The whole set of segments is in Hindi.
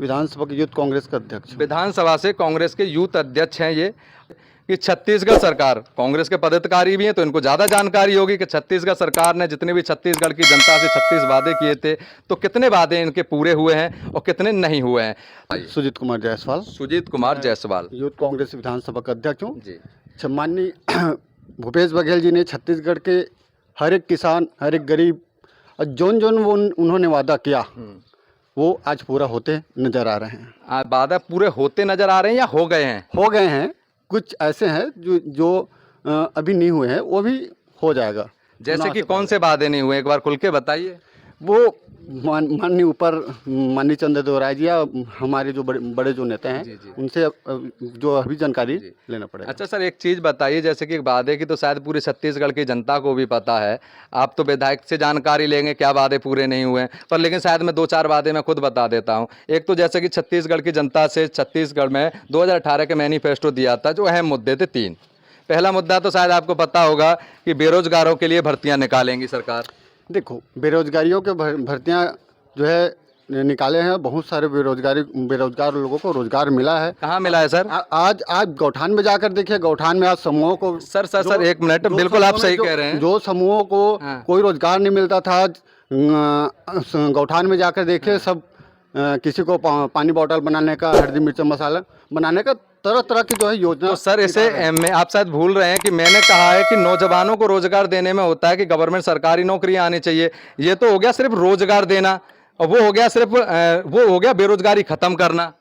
विधानसभा के यूथ कांग्रेस के अध्यक्ष। विधानसभा से कांग्रेस के यूथ अध्यक्ष हैं ये, कि छत्तीसगढ़ सरकार, कांग्रेस के पदाधिकारी भी हैं तो इनको ज़्यादा जानकारी होगी कि छत्तीसगढ़ सरकार ने जितने भी छत्तीसगढ़ की जनता से 36 वादे किए थे, तो कितने वादे इनके पूरे हुए हैं और कितने नहीं हुए हैं। सुजीत कुमार जायसवाल, सुजीत कुमार जायसवाल, यूथ कांग्रेस विधानसभा का अध्यक्ष हूँ जी। सम्माननीय भूपेश बघेल जी ने छत्तीसगढ़ के हर एक किसान, हर एक गरीब और जोन जोन वो उन्होंने वादा किया वो आज पूरा होते नजर आ रहे हैं। वादा पूरे होते नजर आ रहे हैं या हो गए हैं? हो गए हैं, कुछ ऐसे हैं जो अभी नहीं हुए हैं, वो भी हो जाएगा। जैसे कि कौन से वादे नहीं हुए, एक बार खुल के बताइए। वो माननीय ऊपर माननीय चंद्रदेव राय जी या हमारे जो बड़े जो नेता हैं, जी, जी। उनसे जो अभी जानकारी लेना पड़ेगा। अच्छा सर, एक चीज़ बताइए, जैसे कि वादे की तो शायद पूरे छत्तीसगढ़ की जनता को भी पता है, आप तो विधायक से जानकारी लेंगे क्या वादे पूरे नहीं हुए हैं, पर लेकिन शायद मैं 2-4 वादे मैं खुद बता देता हूं। एक तो जैसे कि छत्तीसगढ़ की जनता से छत्तीसगढ़ में 2018 के मैनिफेस्टो दिया था, जो अहम मुद्दे थे 3। पहला मुद्दा तो शायद आपको पता होगा कि बेरोजगारों के लिए भर्तियाँ निकालेंगी सरकार। देखो, बेरोजगारियों के भर्तियाँ जो है निकाले हैं, बहुत सारे बेरोजगार लोगों को रोजगार मिला है। कहाँ मिला है सर? आज गौठान में जाकर देखिए, गौठान में आज समूहों को सर 1 मिनट, बिल्कुल आप सही कह रहे हैं। जो समूहों को कोई रोजगार नहीं मिलता था, गौठान में जाकर देखिए, सब किसी को पानी बॉटल बनाने का, हल्दी मिर्च मसाला बनाने का, तरह तरह की जो है योजना। तो सर इसे में आप शायद भूल रहे हैं कि मैंने कहा है कि नौजवानों को रोजगार देने में होता है कि गवर्नमेंट सरकारी नौकरियां आनी चाहिए। ये तो हो गया सिर्फ रोजगार देना, और वो हो गया बेरोजगारी खत्म करना।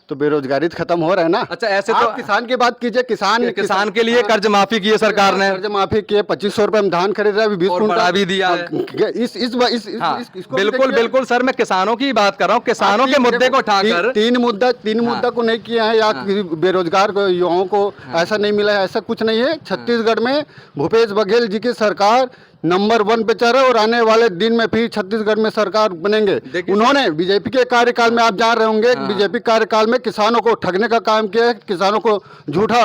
तो बेरोजगारी खत्म हो रहा है ना। अच्छा, ऐसे आप तो किसान की बात कीजिए, किसान के लिए कर्ज माफी की है सरकार ने, कर्ज माफी किए, 2500 रुपए में धान खरीद रहा है, 20 और बढ़ा भी दिया है। इसको बिल्कुल सर, मैं किसानों की बात कर रहा हूँ, किसानों के मुद्दे को उठाकर। तीन मुद्दा को नहीं किया है, या बेरोजगार को, युवाओं को ऐसा नहीं मिला है, ऐसा कुछ नहीं है। छत्तीसगढ़ में भूपेश बघेल जी की सरकार नंबर 1 पे चल रहा है, और आने वाले दिन में फिर छत्तीसगढ़ में सरकार बनेंगे। उन्होंने बीजेपी के कार्यकाल में, आप जान रहे होंगे, बीजेपी कार्यकाल में किसानों को ठगने का काम किया है, किसानों को झूठा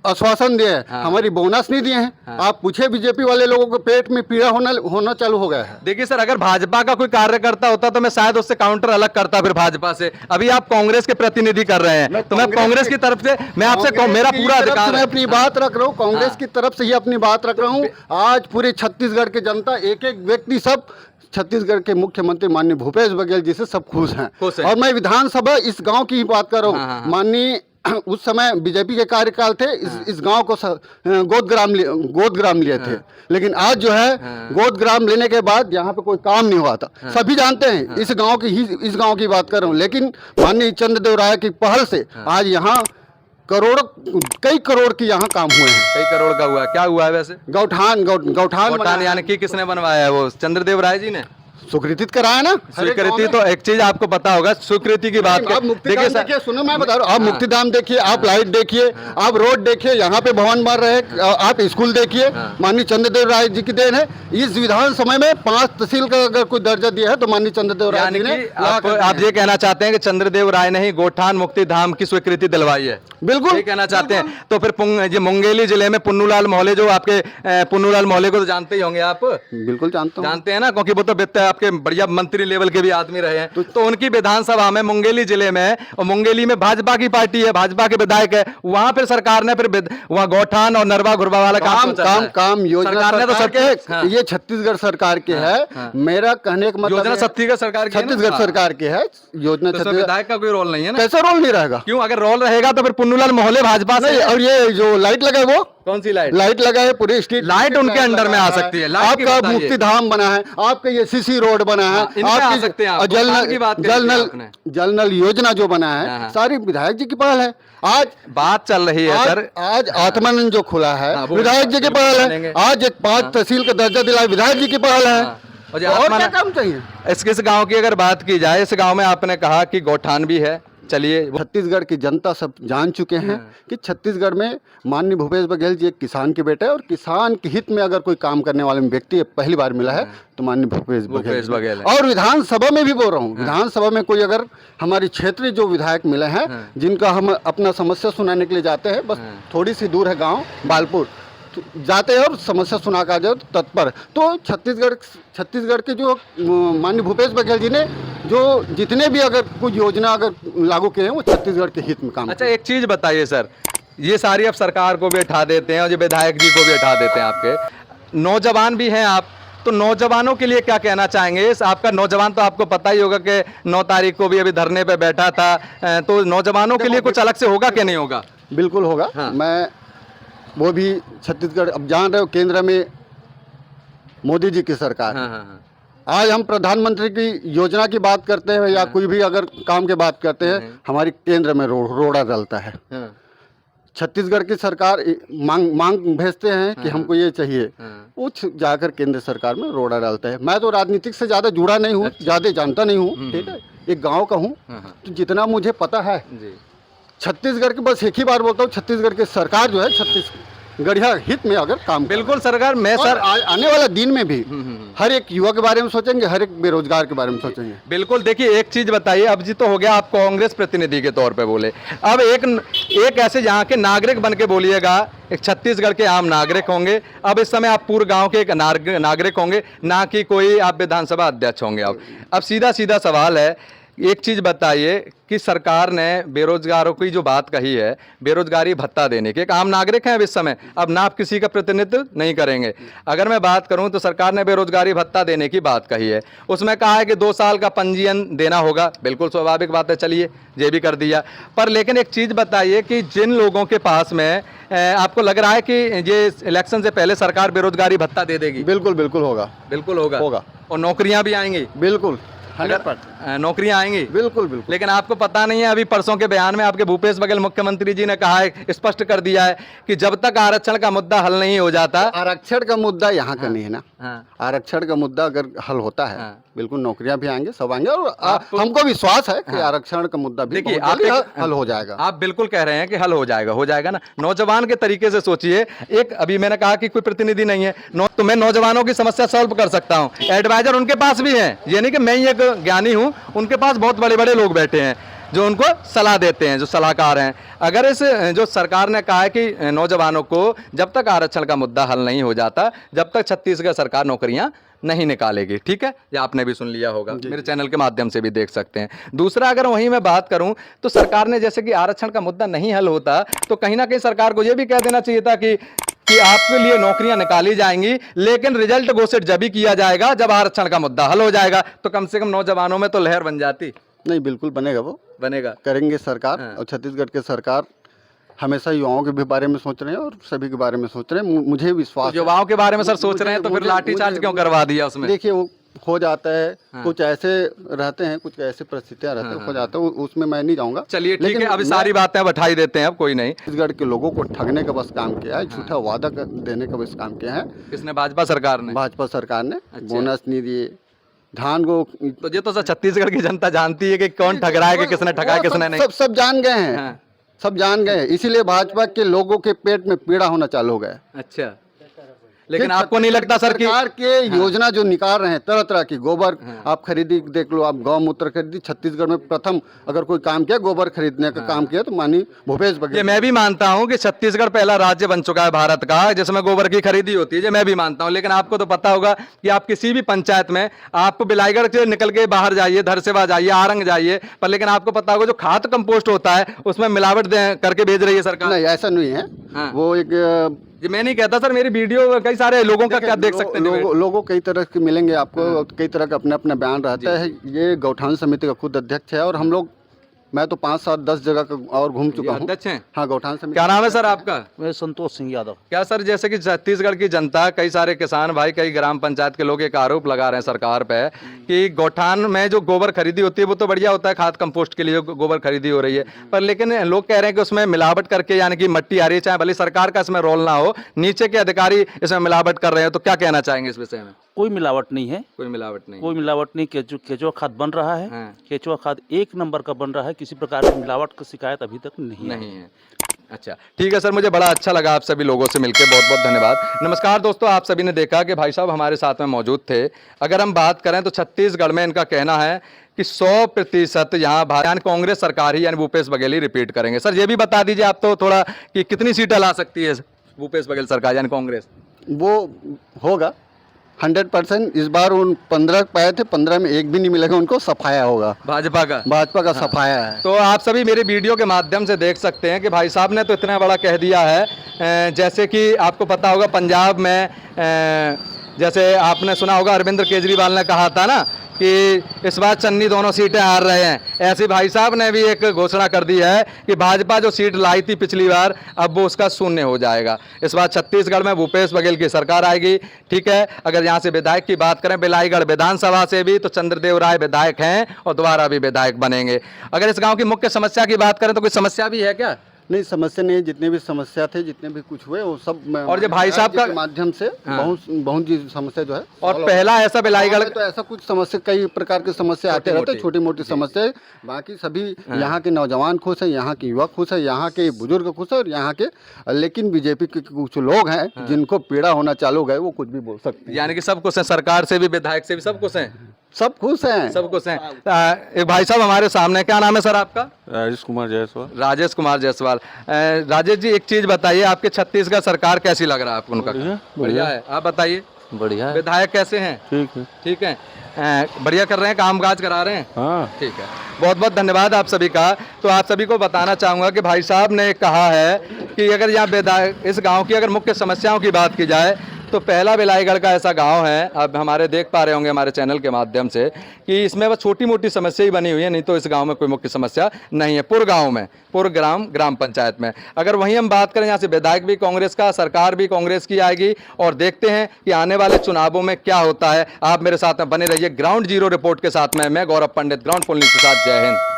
आश्वासन दिए हैं, हमारी बोनस नहीं दिए हैं। आप पूछे बीजेपी वाले लोगों को, पेट में पीड़ा होना चालू हो गया है। देखिए सर, अगर भाजपा का कोई कार्यकर्ता होता तो मैं शायद उससे काउंटर अलग करता फिर भाजपा से। अभी आप कांग्रेस के प्रतिनिधि कर रहे हैं, तो मैं कांग्रेस की तरफ से, मैं आपसे, मेरा पूरा अधिकार, मैं अपनी बात रख रहा हूँ, कांग्रेस की तरफ से ही अपनी बात रख रहा हूँ। आज पूरे छत्तीसगढ़ की जनता, एक एक व्यक्ति, सब छत्तीसगढ़ के मुख्यमंत्री माननीय भूपेश बघेल जी से सब खुश हैं। और मैं विधानसभा इस गांव की ही बात कर रहा हूँ। माननीय उस समय बीजेपी के कार्यकाल थे, इस गांव को गोदग्राम लिए थे, लेकिन आज जो है गोदग्राम लेने के बाद यहाँ पे कोई काम नहीं हुआ था। सभी जानते हैं, इस गांव की बात कर रहा हूँ। लेकिन माननीय चंद्रदेव राय की पहल से आज यहाँ कई करोड़ की यहाँ काम हुए हैं। कई करोड़ का हुआ? क्या हुआ है वैसे? गौठान यानी कि किसने बनवाया है? वो चंद्रदेव राय जी ने स्वीकृति कराया ना। स्वीकृति तो एक चीज आपको पता होगा, स्वीकृति की बात आप देखिए, सुनो मैं बता रहा हूँ, आप मुक्तिधाम देखिए, आप लाइट देखिए, आप रोड देखिए, यहाँ पे भवन बन रहे हैं, आप स्कूल देखिए, माननीय चंद्रदेव राय जी की देन है। इस विधानसभा में 5 तहसील का अगर कोई दर्जा दिया है तो माननीय चंद्रदेव राय जी ने। आप ये कहना चाहते हैं कि चंद्रदेव राय ने ही गौठान मुक्तिधाम की स्वीकृति दिलवाई है? बिल्कुल, ये कहना चाहते हैं। तो फिर ये मुंगेली जिले में पुन्नूलाल मोहले, जो आपके पुन्नूलाल मोहले को तो जानते ही होंगे आप? बिल्कुल जानते हैं ना, क्योंकि वो तो आपके बढ़िया मंत्री लेवल के भी आदमी रहे हैं। तो उनकी विधानसभा में, मुंगेली जिले में, और मुंगेली में भाजपा की पार्टी है, भाजपा के विधायक है, वहां फिर सरकार ने फिर वहां गौठान और नरवा घुरवा वाला काम योजना सरकार ने तो सरकार, ये छत्तीसगढ़ सरकार के है। मेरा कहने का मतलब, योजना छत्तीसगढ़ सरकार की है योजना। विधायक का कोई रोल नहीं है ना? कैसा रोल नहीं रहेगा? क्यों? अगर रोल रहेगा तो फिर पुन्नूलाल मोहले भाजपा से। और ये जो लाइट लगा है, वो कौन सी लाइट लगा है? पूरी स्ट्रीट लाइट उनके अंडर में आ सकती है। आपका मुक्तिधाम बना है, आपका ये सीसी रोड बना है, जल नल योजना जो बना है, सारी विधायक जी की पहल है। आज बात चल रही है सर, आज आत्मानंद जो खुला है, विधायक जी की पहल है। आज एक 5 तहसील का दर्जा दिला, विधायक जी की पहल है। और क्या काम चाहिए? इस गांव की अगर बात की जाए, इस गांव में आपने कहा कि गौठान भी है। चलिए, छत्तीसगढ़ की जनता सब जान चुके हैं कि छत्तीसगढ़ में माननीय भूपेश बघेल जी एक किसान के बेटे हैं, और किसान के हित में अगर कोई काम करने वाले व्यक्ति पहली बार मिला है तो माननीय भूपेश बघेल। और विधानसभा में भी बोल रहा हूँ, विधानसभा में कोई अगर हमारी क्षेत्रीय जो विधायक मिले हैं, जिनका हम अपना समस्या सुनाने के लिए जाते हैं, बस थोड़ी सी दूर है गाँव बालपुर, जाते हैं और समस्या सुना कर जाओ तत्पर। तो छत्तीसगढ़ के जो माननीय भूपेश बघेल जी ने जो जितने भी अगर कुछ योजना अगर लागू किए हैं वो छत्तीसगढ़ के हित में काम अच्छा एक चीज बताइए सर, ये सारी अब सरकार को भी उठा देते हैं और जो विधायक जी को भी उठा देते हैं, आपके नौजवान भी हैं आप, तो नौजवानों के लिए क्या कहना चाहेंगे? इस आपका नौजवान तो आपको पता ही होगा कि 9 तारीख को भी अभी धरने पे बैठा था, तो नौजवानों के लिए कुछ अलग से होगा कि नहीं होगा? बिल्कुल होगा। हाँ। मैं वो भी छत्तीसगढ़, अब जान रहे हो केंद्र में मोदी जी की सरकार, हाँ हाँ हाँ आज हम प्रधानमंत्री की योजना की बात करते हैं या कोई भी अगर काम की बात करते हैं, हमारी केंद्र में रोड़ा डलता है। हाँ छत्तीसगढ़ की सरकार मांग भेजते हैं कि हमको ये चाहिए, वो जाकर केंद्र सरकार में रोड़ा डालता है। मैं तो राजनीतिक से ज़्यादा जुड़ा नहीं हूँ, ज़्यादा जानता नहीं हूँ, ठीक है, एक गांव का हूँ, तो जितना मुझे पता है छत्तीसगढ़ की, बस एक ही बार बोलता हूँ, छत्तीसगढ़ की सरकार जो है छत्तीसगढ़िया हित में अगर काम बिल्कुल सरकार मैं सर आने वाला दिन में भी हर एक युवा के बारे में सोचेंगे, हर एक बेरोजगार के बारे में सोचेंगे। बिल्कुल। देखिए एक चीज बताइए, अब जी तो हो गया आप कांग्रेस प्रतिनिधि के तौर पे बोले, अब एक ऐसे यहाँ के नागरिक बन के बोलिएगा, एक छत्तीसगढ़ के आम नागरिक होंगे, अब इस समय आप पूरे गांव के एक नागरिक होंगे, ना कि कोई आप विधानसभा अध्यक्ष होंगे। अब सीधा सीधा सवाल है, एक चीज बताइए कि सरकार ने बेरोजगारों की जो बात कही है, बेरोजगारी भत्ता देने की, एक आम नागरिक हैं अब इस समय, अब ना आप किसी का प्रतिनिधित्व नहीं करेंगे। अगर मैं बात करूं तो सरकार ने बेरोजगारी भत्ता देने की बात कही है, उसमें कहा है कि 2 साल का पंजीयन देना होगा, बिल्कुल स्वाभाविक बात है, चलिए ये भी कर दिया। पर लेकिन एक चीज बताइए कि जिन लोगों के पास में आपको लग रहा है कि ये इलेक्शन से पहले सरकार बेरोजगारी भत्ता दे देगी? बिल्कुल बिल्कुल होगा, बिल्कुल होगा होगा। और नौकरियां भी आएंगी? बिल्कुल, अगर नौकरियां आएंगी, बिल्कुल बिल्कुल। लेकिन आपको पता नहीं है, अभी परसों के बयान में आपके भूपेश बघेल मुख्यमंत्री जी ने कहा है, स्पष्ट कर दिया है कि जब तक आरक्षण का मुद्दा हल नहीं हो जाता, आरक्षण का मुद्दा यहाँ का नहीं है ना, आरक्षण का मुद्दा अगर हल होता है, हाँ। बिल्कुल नौकरियां भी आएंगे, सब आएंगे, और हमको विश्वास है कि आरक्षण का मुद्दा भी देखिए बहुत जल्दी हल हो जाएगा। आप बिल्कुल कह रहे हैं कि हल हो जाएगा ना। नौजवान के तरीके से सोचिए, एक अभी मैंने कहा कि कोई प्रतिनिधि नहीं है, तो मैं नौजवानों की समस्या सॉल्व कर सकता हूँ, एडवाइजर उनके पास भी है, ये नहीं कि मैं ही एक ज्ञानी हूँ, उनके पास बहुत बड़े बड़े लोग बैठे हैं जो उनको सलाह देते हैं, जो सलाहकार हैं। अगर इस जो सरकार ने कहा है कि नौजवानों को जब तक आरक्षण का मुद्दा हल नहीं हो जाता, जब तक छत्तीसगढ़ सरकार नौकरियां नहीं निकालेगी, ठीक है, ये आपने भी सुन लिया होगा, मेरे चैनल के माध्यम से भी देख सकते हैं। दूसरा, अगर वहीं मैं बात करूं तो सरकार ने जैसे कि आरक्षण का मुद्दा नहीं हल होता, तो कहीं ना कहीं सरकार को यह भी कह देना चाहिए था कि आपके लिए नौकरियां निकाली जाएंगी, लेकिन रिजल्ट घोषित जब भी किया जाएगा जब आरक्षण का मुद्दा हल हो जाएगा, तो कम से कम नौजवानों में तो लहर बन जाती। नहीं, बिल्कुल बनेगा, वो बनेगा, करेंगे सरकार। और छत्तीसगढ़ की सरकार हमेशा युवाओं के भी बारे में सोच रहे हैं और सभी के बारे में सोच रहे हैं, मुझे विश्वास है। युवाओं के बारे में सर सोच रहे हैं, तो फिर लाठीचार्ज क्यों करवा दिया उसमें? देखिए वो हो जाता है, कुछ ऐसे रहते हैं, कुछ ऐसे परिस्थितियां रहती हैं, हो जाता है, उसमें मैं नहीं जाऊंगा। चलिए ठीक है, अभी सारी बातें बैठाई देते हैं, अब कोई नहीं। छत्तीसगढ़ के लोगों को ठगने का बस काम किया है, झूठा वादा देने का बस काम किया है। किसने? भाजपा सरकार ने। भाजपा सरकार ने बोनस नहीं दिए, धान को, तो ये तो सर छत्तीसगढ़ की जनता जानती है कि कौन ठग रहा है, कि किसने ठगा, किसने नहीं, सब जान गए हैं, सब जान गए, इसीलिए भाजपा के लोगों के पेट में पीड़ा होना चालू हो गया। अच्छा, लेकिन आपको नहीं लगता सर कि सरकार के योजना जो निकाल रहे हैं, तरह तरह की गोबर आप खरीदी, देख लो आप, गौमूत्र खरीदी, छत्तीसगढ़ में प्रथम अगर कोई काम किया गोबर खरीदने का काम किया तो माननीय भूपेश बघेल। ये मैं भी मानता हूँ कि छत्तीसगढ़ पहला राज्य बन चुका है भारत का जिसमें गोबर की खरीदी होती है, ये मैं भी मानता हूँ। लेकिन आपको तो पता होगा कि आप किसी भी पंचायत में, आप बिलाईगढ़ से निकल के बाहर जाइए, धरसेवा जाइए, आरंग जाइए, पर लेकिन आपको पता होगा जो खाद कंपोस्ट होता है उसमें मिलावट करके भेज रही है सरकार। नहीं, ऐसा नहीं है, वो एक, मैं नहीं कहता सर, मेरी वीडियो कई सारे लोगों का क्या देख सकते हैं, लोगों कई तरह के मिलेंगे आपको, कई तरह का अपना अपना बयान रहता है। ये गौठान समिति का खुद अध्यक्ष है, और हम लोग, मैं तो 5, 7, 10 जगह और घूम चुका हूँ। अध्यक्ष हैं? हाँ, गौठान समिति। क्या नाम है सर आपका? मैं संतोष सिंह यादव। क्या सर, जैसे कि छत्तीसगढ़ की जनता, कई सारे किसान भाई, कई ग्राम पंचायत के लोग एक आरोप लगा रहे हैं सरकार पे कि गौठान में जो गोबर खरीदी होती है वो तो बढ़िया होता है, खाद कंपोस्ट के लिए गोबर खरीदी हो रही है, पर लेकिन लोग कह रहे हैं कि उसमें मिलावट करके, यानी कि मट्टी आ रही है, चाहे भले सरकार का इसमें रोल ना हो, नीचे के अधिकारी इसमें मिलावट कर रहे हैं, तो क्या कहना चाहेंगे इस विषय में? कोई मिलावट नहीं है, कोई मिलावट नहीं, कोई मिलावट नहीं। केचुआ खाद बन रहा है, केचुआ खाद 1 नंबर का बन रहा है, किसी प्रकार की मिलावट की शिकायत अभी तक नहीं है। अच्छा, ठीक है सर, मुझे बड़ा अच्छा लगा आप सभी लोगों से मिलकर, बहुत बहुत धन्यवाद। नमस्कार दोस्तों, आप सभी ने देखा कि भाई साहब हमारे साथ में मौजूद थे। अगर हम बात करें तो छत्तीसगढ़ में इनका कहना है कि 100% यहाँ कांग्रेस सरकार ही, यानी भूपेश बघेल ही रिपीट करेंगे। सर ये भी बता दीजिए आप तो थोड़ा कि कितनी सीटें ला सकती है भूपेश बघेल सरकार यानी कांग्रेस? वो होगा 100% इस बार उन 15 पाए थे, 15 में एक भी नहीं मिलेगा उनको, सफाया होगा, भाजपा का। भाजपा का सफाया है। तो आप सभी मेरे वीडियो के माध्यम से देख सकते हैं कि भाई साहब ने तो इतना बड़ा कह दिया है, जैसे कि आपको पता होगा पंजाब में जैसे आपने सुना होगा अरविंद केजरीवाल ने कहा था ना कि इस बार चन्नी दोनों सीटें हार रहे हैं, ऐसे भाई साहब ने भी एक घोषणा कर दी है कि भाजपा जो सीट लाई थी पिछली बार अब वो उसका शून्य हो जाएगा। इस बार छत्तीसगढ़ में भूपेश बघेल की सरकार आएगी, ठीक है। अगर यहाँ से विधायक की बात करें, बिलाईगढ़ विधानसभा से भी तो चंद्रदेव राय विधायक हैं और दोबारा भी विधायक बनेंगे। अगर इस गाँव की मुख्य समस्या की बात करें तो कोई समस्या भी है क्या? नहीं, समस्या नहीं है, जितने भी समस्या थे, जितने भी कुछ हुए वो सब और जो भाई साहब का माध्यम से बहुत जी समस्या जो है। और पहला ऐसा बिलाईगढ़ तो ऐसा कुछ समस्या, कई प्रकार की समस्या आते रहते, छोटी मोटी समस्या, बाकी सभी यहाँ के नौजवान खुश है, यहाँ के युवक खुश है, यहाँ के बुजुर्ग खुश है और यहाँ के, लेकिन बीजेपी के कुछ लोग हैं जिनको पीड़ा होना चालू हो गए, वो कुछ भी बोल सकते हैं। यानी कि सब कुछ है, सरकार से भी विधायक से भी सब कुछ है, सब खुश हैं, सब कुछ हैं। एक भाई साहब हमारे सामने, क्या नाम है सर आपका? राजेश कुमार जायसवाल। राजेश कुमार जायसवाल। राजेश जी, एक चीज बताइए, आपके छत्तीसगढ़ सरकार कैसी लग रहा है आपको? उनका बढ़िया है, आप बताइए। बढ़िया है। विधायक कैसे हैं? ठीक है। ठीक है, बढ़िया कर रहे हैं, काम काज करा रहे हैं? हाँ ठीक है, बहुत बहुत धन्यवाद आप सभी का। तो आप सभी को बताना चाहूँगा कि भाई साहब ने कहा है कि अगर यहाँ विधायक, इस गांव की अगर मुख्य समस्याओं की बात की जाए तो पहला बिलाईगढ़ का ऐसा गांव है, अब हमारे देख पा रहे होंगे हमारे चैनल के माध्यम से, कि इसमें बस छोटी मोटी समस्या ही बनी हुई है, नहीं तो इस गांव में कोई मुख्य समस्या नहीं है। पुर गांव में, पुर ग्राम पंचायत में अगर वहीं हम बात करें, यहाँ से विधायक भी कांग्रेस का, सरकार भी कांग्रेस की आएगी और देखते हैं कि आने वाले चुनावों में क्या होता है। आप मेरे साथ में बने रहिए ग्राउंड जीरो रिपोर्ट के साथ में। मैं गौरव पंडित, ग्राउंड फुल न्यूज़ के साथ। जय हिंद।